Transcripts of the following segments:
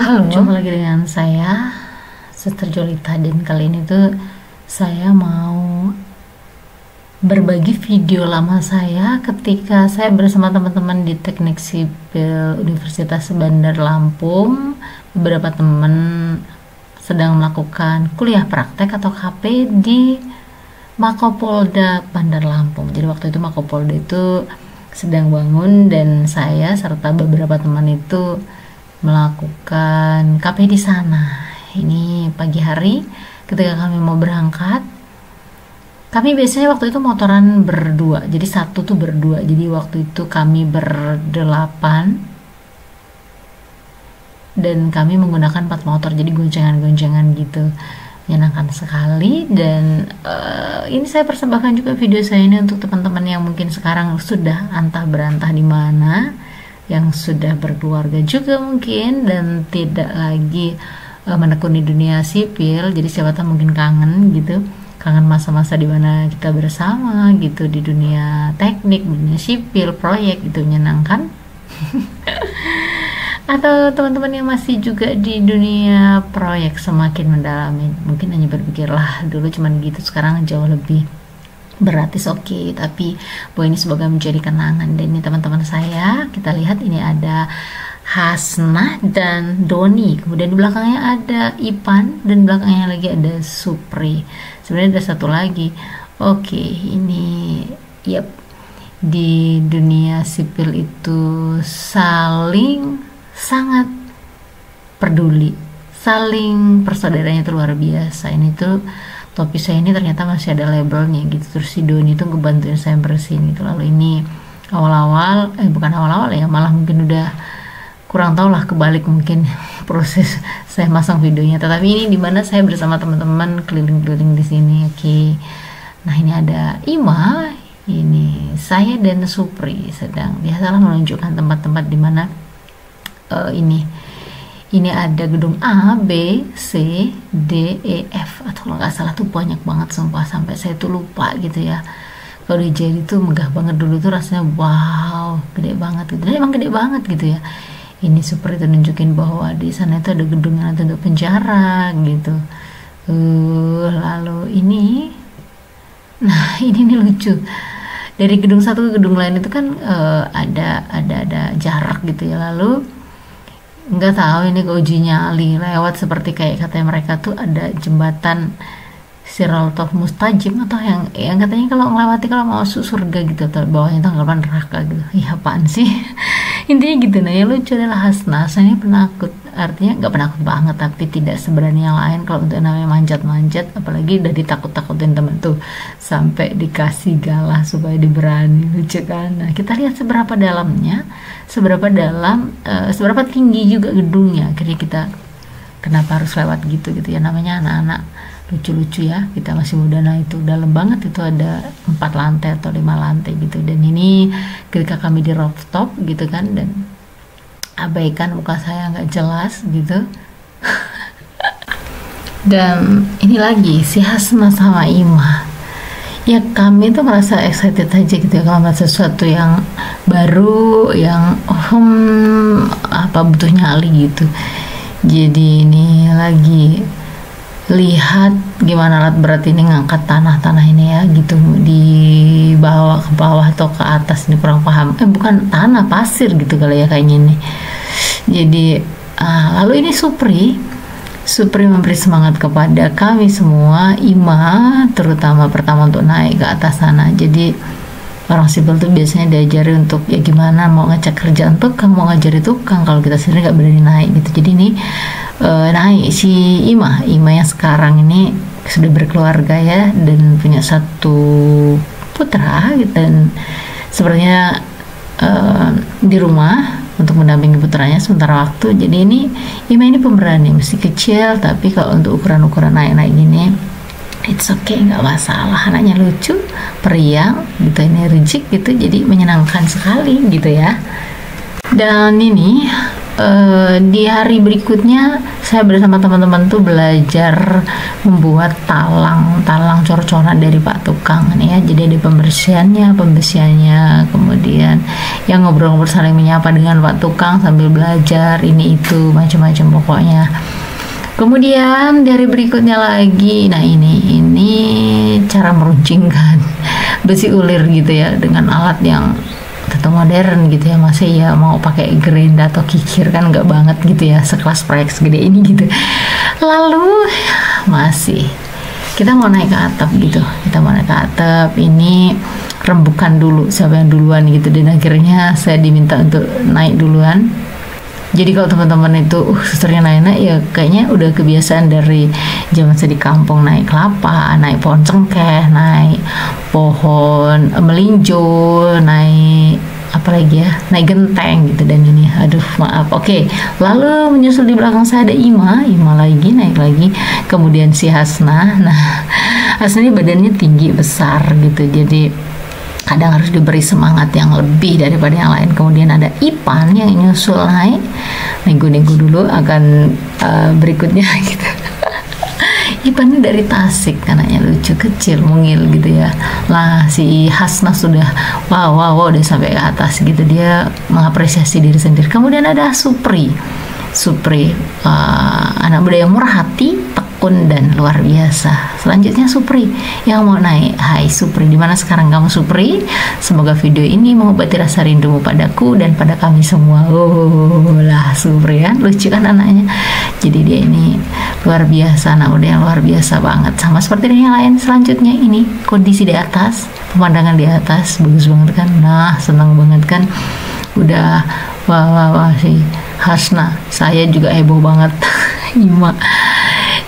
Halo, jumpa lagi dengan saya, Suster Jolita, dan kali ini tuh saya mau berbagi video lama saya ketika saya bersama teman-teman di Teknik Sipil Universitas Bandar Lampung. Beberapa teman sedang melakukan kuliah praktek atau KP di Makopolda Bandar Lampung. Jadi waktu itu Makopolda itu sedang bangun dan saya serta beberapa teman itu melakukan KP di sana. Ini pagi hari ketika kami mau berangkat. Kami biasanya waktu itu motoran berdua. Jadi satu tuh berdua. Jadi waktu itu kami berdelapan dan kami menggunakan 4 motor. Jadi goncengan-goncengan gitu. Menyenangkan sekali. Dan ini saya persembahkan juga video saya ini untuk teman-teman yang mungkin sekarang sudah antah berantah di mana, yang sudah berkeluarga juga mungkin dan tidak lagi menekuni dunia sipil. Jadi siapa tahu mungkin kangen gitu, kangen masa-masa di mana kita bersama gitu di dunia teknik, dunia sipil, proyek gitu, menyenangkan. Atau teman-teman yang masih juga di dunia proyek semakin mendalami, mungkin hanya berpikirlah dulu cuman gitu, sekarang jauh lebih berat. Is oke, tapi bahwa ini semoga menjadi kenangan. Dan ini teman-teman saya, kita lihat ini ada Hasnah dan Doni, kemudian di belakangnya ada Ipan, dan belakangnya lagi ada Supri. Sebenarnya ada satu lagi. Oke, ini yep, di dunia sipil itu saling sangat peduli, saling persaudaranya itu luar biasa. Ini tuh topi saya ini ternyata masih ada labelnya gitu. Terus si Doni itu ngebantuin saya bersihin gitu. Lalu ini awal-awal, bukan awal-awal ya, malah mungkin udah kurang tahu lah, kebalik mungkin proses saya masang videonya. Tetapi ini dimana saya bersama teman-teman keliling-keliling di sini. Oke. Nah ini ada Ima, ini saya dan Supri sedang biasalah menunjukkan tempat-tempat di mana ini ada gedung A, B, C, D, E, F, atau kalau nggak salah tuh banyak banget sumpah, sampai saya tuh lupa gitu ya. Kalau di jadi tuh megah banget dulu tuh, rasanya wow, gede banget gitu. Dan emang gede banget gitu ya. Ini seperti itu nunjukin bahwa di sana itu ada gedung yang untuk penjara gitu. Lalu ini, nah ini nih lucu. Dari gedung satu ke gedung lain itu kan ada jarak gitu ya. Lalu nggak tahu ini ke uji nyali lewat seperti kayak katanya mereka tuh ada jembatan Siratul Mustajim atau yang katanya kalau ngelewati kalau mau masuk surga gitu, atau bawahnya tanggapan neraka gitu. Iya apaan sih? Intinya gitu. Nah yang lucu adalah Hasnah, saya ini penakut, artinya nggak penakut banget tapi tidak seberani yang lain kalau untuk namanya manjat-manjat, apalagi udah ditakut-takutin temen tuh sampai dikasih galah supaya diberani. Lucu kan? Nah kita lihat seberapa dalamnya, seberapa dalam, seberapa tinggi juga gedungnya. Akhirnya kita kenapa harus lewat gitu ya, namanya anak-anak lucu-lucu ya, kita masih muda. Nah itu dalam banget, itu ada 4 lantai atau 5 lantai gitu. Dan ini ketika kami di rooftop gitu kan, dan abaikan muka saya nggak jelas gitu. Dan ini lagi si Hasna sama Ima ya, kami tuh merasa excited aja gitu ya, kalau melihat sesuatu yang baru, yang apa butuh nyali gitu. Jadi ini lagi lihat gimana alat berat ini ngangkat tanah-tanah ini ya gitu, dibawa ke bawah atau ke atas, ini kurang paham. Bukan tanah, pasir gitu kali ya kayaknya ini. Jadi lalu ini Supri memberi semangat kepada kami semua, Ima terutama pertama untuk naik ke atas sana. Jadi orang sipil tuh biasanya diajari untuk ya gimana mau ngecek kerjaan tukang, mau ngajari tukang, kalau kita sendiri nggak berani naik gitu. Jadi ini naik si Ima yang sekarang ini sudah berkeluarga ya, dan punya 1 putra gitu, dan sebenarnya di rumah untuk mendampingi putranya sementara waktu. Jadi ini Ima ini pemberani, mesti kecil, tapi kalau untuk ukuran-ukuran naik-naik gini it's okay, nggak masalah. Anaknya lucu, periang gitu, energetik gitu, jadi menyenangkan sekali gitu ya. Dan ini di hari berikutnya saya bersama teman-teman tuh belajar membuat talang cor-coran dari Pak Tukang nih ya. Jadi ada pembersihannya, kemudian yang ngobrol-ngobrol saling menyapa dengan Pak Tukang sambil belajar ini itu macam-macam pokoknya. Kemudian dari berikutnya lagi, nah ini cara meruncingkan besi ulir gitu ya dengan alat yang tentu modern gitu ya, masih ya mau pakai gerinda atau kikir kan nggak banget gitu ya, sekelas proyek segede ini gitu. Lalu masih kita mau naik ke atap gitu, ini rembukan dulu siapa yang duluan gitu, dan akhirnya saya diminta untuk naik duluan. Jadi kalau teman-teman itu susternya naik ya kayaknya udah kebiasaan dari zaman saya di kampung, naik kelapa, naik pohon cengkeh, naik pohon melinjo, naik apa lagi ya, naik genteng gitu. Dan ini aduh maaf. Oke, lalu menyusul di belakang saya ada Ima lagi naik lagi, kemudian si Hasna. Nah Hasna ini badannya tinggi besar gitu, jadi kadang harus diberi semangat yang lebih daripada yang lain. Kemudian ada Ipan yang nyusul naik, nego-nego dulu akan berikutnya gitu. Ipan ini dari Tasik, anaknya lucu, kecil, mungil gitu ya. Lah si Hasna sudah wow udah sampai ke atas gitu, dia mengapresiasi diri sendiri. Kemudian ada Supri, anak muda yang murah hati, tekun dan luar biasa. Selanjutnya Supri yang mau naik. Hai Supri, di mana sekarang kamu Supri? Semoga video ini mengobati rasa rindumu padaku dan pada kami semua. Oh lah Supri kan, lucu kan anaknya. Jadi dia ini luar biasa, anak muda yang luar biasa banget. Sama seperti yang lain. Selanjutnya ini kondisi di atas, pemandangan di atas bagus banget kan. Nah senang banget kan. Udah wah sih Hasna, saya juga heboh banget. Ima.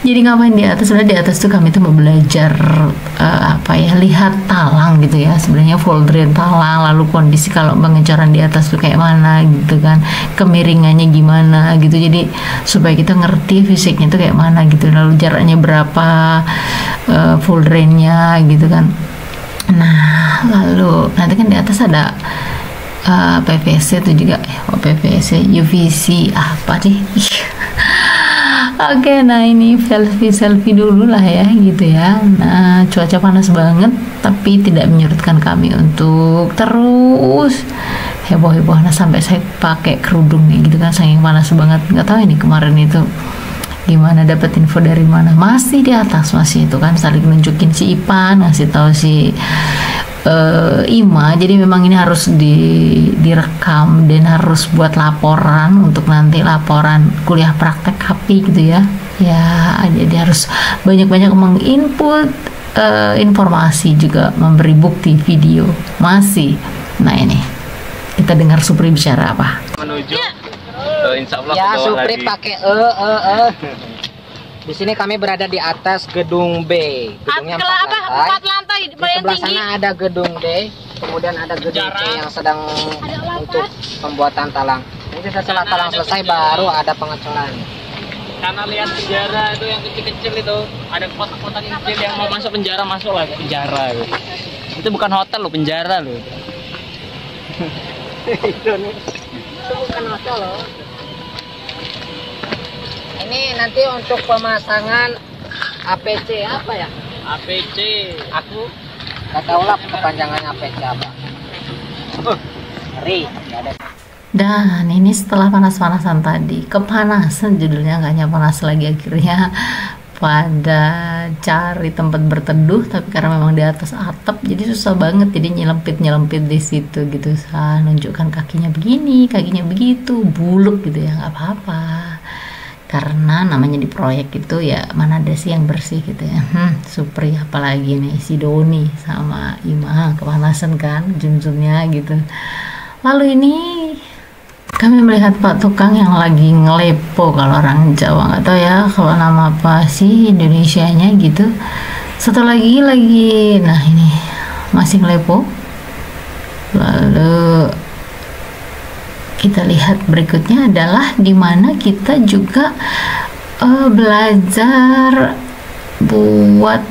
Jadi ngapain di atas? Sebenarnya di atas tuh kami tuh mau belajar lihat talang gitu ya. Sebenarnya full drain talang, lalu kondisi kalau pengecoran di atas tuh kayak mana gitu kan, kemiringannya gimana gitu. Jadi supaya kita ngerti fisiknya tuh kayak mana gitu, lalu jaraknya berapa full drainnya gitu kan. Nah lalu nanti kan di atas ada PVC tuh juga, PVC, UVC apa sih? Oke, nah ini selfie dulu lah ya gitu ya. Nah cuaca panas banget tapi tidak menyurutkan kami untuk terus heboh-heboh. Nah sampai saya pakai kerudung nih gitu kan, saking panas banget. Nggak tahu ini kemarin itu gimana, dapat info dari mana, masih di atas masih itu kan, saling nunjukin si Ipan, ngasih tahu si Ima. Jadi memang ini harus direkam dan harus buat laporan untuk nanti laporan kuliah praktek HP gitu ya. Ya jadi harus banyak-banyak menginput informasi, juga memberi bukti video masih. Nah ini kita dengar Supri bicara apa. Menuju insya Allah ya Supri lagi. Pakai Di sini kami berada di atas gedung B. Gedungnya 4 lantai. Di sebelah sana ada gedung D, kemudian ada gedung C yang sedang untuk pembuatan talang. Nanti setelah talang selesai baru ada pengecoran. Karena lihat penjara itu yang kecil-kecil itu, ada kotak-kotak kecil yang mau masuk penjara, masuk lah ke penjara. Itu bukan hotel loh, penjara loh. Itu bukan hotel loh. Ini nanti untuk pemasangan APC apa ya? APC. Aku nggak tahu lah kepanjangannya APC apa. Ngeri. Dan ini setelah panas-panasan tadi, kepanasan judulnya, nggak hanya panas lagi, akhirnya pada cari tempat berteduh, tapi karena memang di atas atap jadi susah banget, jadi nyelempit di situ gitu. Nunjukkan kakinya begini, kakinya begitu, buluk gitu ya, nggak apa-apa. Karena namanya di proyek itu ya mana ada sih yang bersih gitu ya. Supri apalagi nih, si Doni sama Ima kepanasan kan jum-jumnya gitu. Lalu ini kami melihat Pak Tukang yang lagi ngelepo, kalau orang Jawa nggak tahu ya kalau nama apa sih Indonesianya gitu. Satu lagi, nah ini masih ngelepo. Lalu kita lihat berikutnya adalah dimana kita juga belajar buat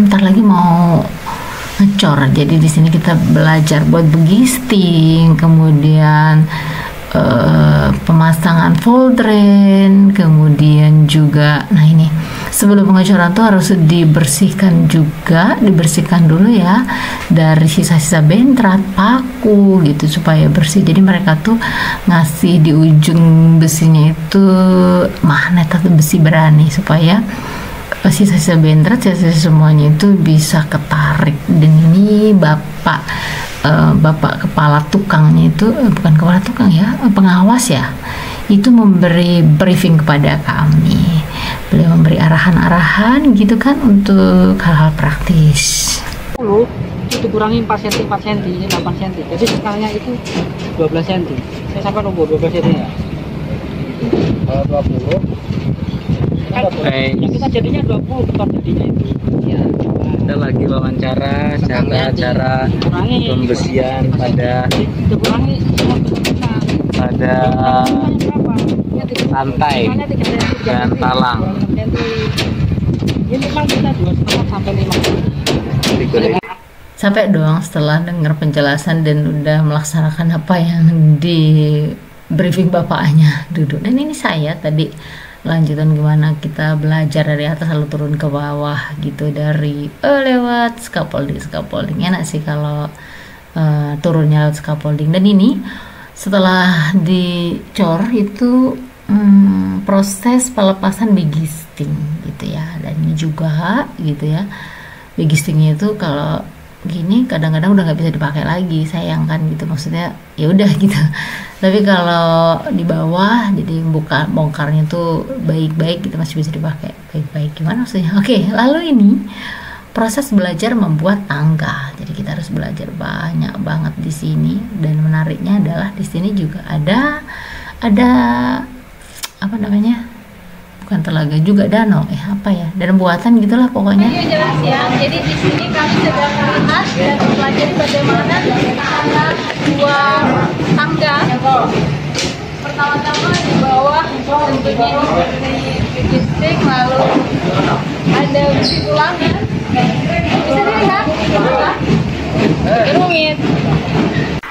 ntar lagi mau ngecor. Jadi di sini kita belajar buat begisting, kemudian pemasangan full drain, kemudian juga, nah ini sebelum pengecoran tuh harus dibersihkan dulu ya dari sisa-sisa bentrat, paku gitu supaya bersih. Jadi mereka tuh ngasih di ujung besinya itu magnet atau besi berani supaya sisa-sisa bentrat, sisa-sisa semuanya itu bisa ketarik. Dan ini bapak kepala tukangnya itu bukan kepala tukang ya, pengawas ya, itu memberi briefing kepada kami. Beliau memberi arahan-arahan gitu kan untuk hal-hal praktis. Itu dikurangi 4 cm, 4 cm, ini 8 cm. Jadi skalanya itu 12 cm. Saya sampai nunggu 12 cm ya. Kalau 20 kita jadinya 20 bukan jadinya itu. Ya, ada lagi wawancara cara pembersihan pada lantai dan talang. Ini memang kita 2,5 sampai 5. Sampai dong setelah dengar penjelasan dan udah melaksanakan apa yang di briefing bapaknya, duduk. Dan ini saya tadi lanjutan gimana kita belajar dari atas lalu turun ke bawah gitu, dari lewat scaffolding. Enak sih kalau turunnya lewat scaffolding. Dan ini setelah dicor itu proses pelepasan begisting gitu ya. Dan ini juga gitu ya, begistingnya itu kalau gini kadang-kadang udah nggak bisa dipakai lagi, sayang kan gitu, maksudnya ya udah gitu. Tapi kalau di bawah jadi bongkarnya tuh baik-baik gitu, masih bisa dipakai baik-baik. Gimana maksudnya? Oke, lalu ini proses belajar membuat tangga. Jadi kita harus belajar banyak banget di sini. Dan menariknya adalah di sini juga ada apa namanya? Bukan telaga juga, danau apa ya, dan buatan gitulah pokoknya. Ini jelas ya. Jadi di sini kami sedang melihat dan mempelajari bagaimana cara buat tangga. Pertama-tama di bawah tentunya ini seperti logistik, lalu ada besi tulangan. Bisa dilihat, rumit.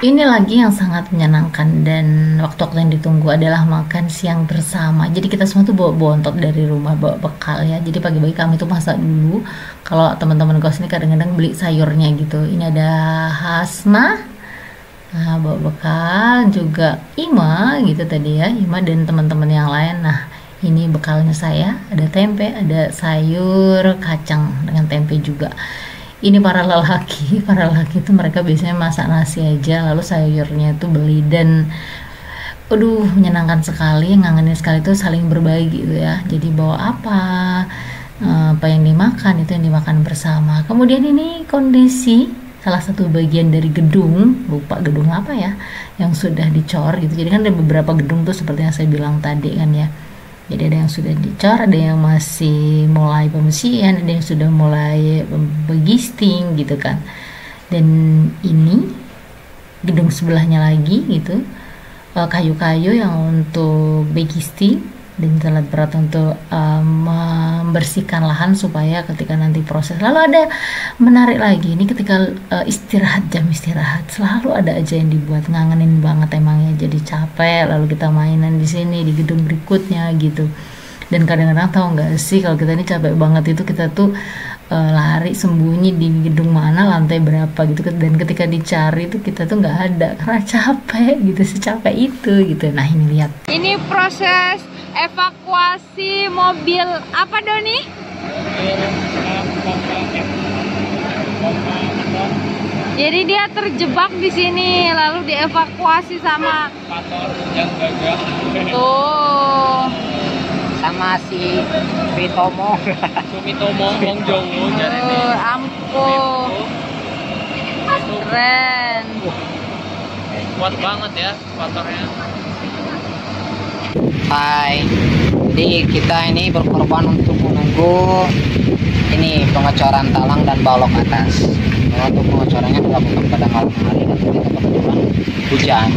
Ini lagi yang sangat menyenangkan dan waktu-waktu yang ditunggu adalah makan siang bersama. Jadi kita semua tuh bawa bontot dari rumah, bawa bekal ya. Jadi pagi-pagi kami tuh masak dulu. Kalau teman-teman kos ini kadang-kadang beli sayurnya gitu. Ini ada Hasna, nah, bawa bekal, juga Ima gitu tadi ya, Ima dan teman-teman yang lain. Nah ini bekalnya saya, ada tempe, ada sayur kacang dengan tempe juga. Ini para lelaki itu mereka biasanya masak nasi aja, lalu sayurnya itu beli. Dan aduh menyenangkan sekali, ngangenin sekali tuh saling berbagi gitu ya. Jadi bawa apa yang dimakan itu yang dimakan bersama. Kemudian ini kondisi salah satu bagian dari gedung, lupa gedung apa ya, yang sudah dicor gitu. Jadi kan ada beberapa gedung tuh seperti yang saya bilang tadi kan ya. Jadi ada yang sudah dicor, ada yang masih mulai pembersihan, ada yang sudah mulai begisting gitu kan. Dan ini gedung sebelahnya lagi gitu, kayu-kayu yang untuk begisting dan alat berat untuk membersihkan lahan supaya ketika nanti proses. Lalu ada menarik lagi, ini ketika jam istirahat selalu ada aja yang dibuat, ngangenin banget emangnya. Jadi capek, lalu kita mainan di sini di gedung berikutnya gitu. Dan kadang-kadang tahu nggak sih kalau kita ini capek banget itu kita tuh lari sembunyi di gedung mana, lantai berapa gitu. Dan ketika dicari itu kita tuh nggak ada karena capek gitu, secapek itu gitu. Nah ini lihat. Ini proses evakuasi mobil apa Doni? Jadi dia terjebak di sini lalu dievakuasi sama tuh Sama si Sumitomo Wong Jowo ampun. Keren. Kuat banget ya motornya. Hai, jadi kita ini berkorban untuk menunggu ini pengecoran talang dan balok atas. Kalau untuk pengecorannya dilakukan pada malam hari dan kita kebetulan hujan.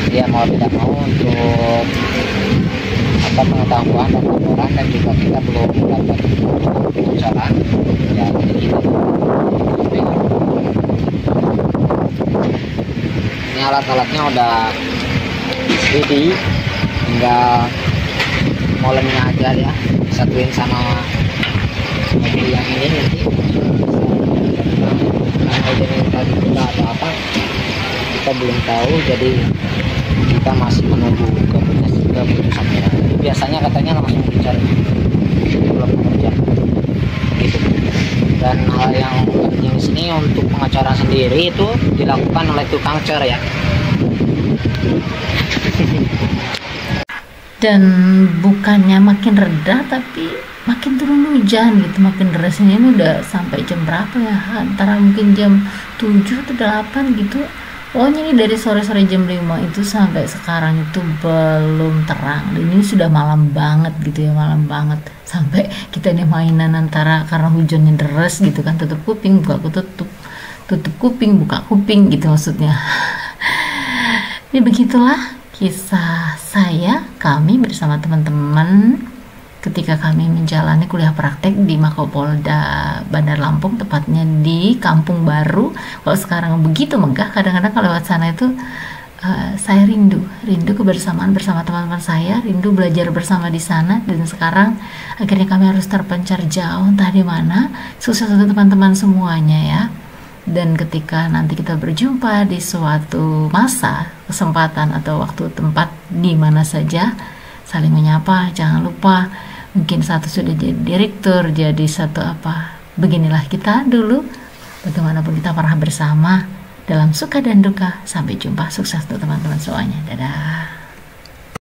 Dia mau tidak mau untuk pengetahuan dan laporan, dan juga kita belum dapat pengecoran ya, jadi kita ini alat-alatnya udah Jadi tinggal molemnya aja ya, satuin sama mobil yang ini nanti. Karena ini tadi kita atau apa kita belum tahu, jadi kita masih menunggu keputusannya. Biasanya katanya langsung dicari belum kerja gitu. Dan hal yang penting di sini untuk pengacara sendiri itu dilakukan oleh tukang cer ya. Dan bukannya makin reda tapi makin turun hujan gitu, makin derasnya. Ini udah sampai jam berapa ya, antara mungkin jam 7 atau 8 gitu. Pokoknya ini dari sore-sore jam 5 itu sampai sekarang itu belum terang. Dan ini sudah malam banget gitu ya, malam banget. Sampai kita ini mainan antara karena hujannya deras gitu kan, tutup kuping buka tutup, tutup kuping buka kuping gitu maksudnya. Jadi begitulah kisah kami bersama teman-teman ketika kami menjalani kuliah praktek di Makopolda Bandar Lampung, tepatnya di Kampung Baru. Kalau sekarang begitu megah, kadang-kadang kalau lewat sana itu saya rindu kebersamaan bersama teman-teman saya, rindu belajar bersama di sana. Dan sekarang akhirnya kami harus terpencar jauh entah di mana. Sukses untuk teman-teman semuanya ya. Dan ketika nanti kita berjumpa di suatu masa, kesempatan atau waktu tempat di mana saja, saling menyapa. Jangan lupa, mungkin satu sudah jadi direktur, jadi satu apa. Beginilah kita dulu, bagaimanapun kita pernah bersama dalam suka dan duka. Sampai jumpa, sukses untuk teman-teman semuanya. Dadah.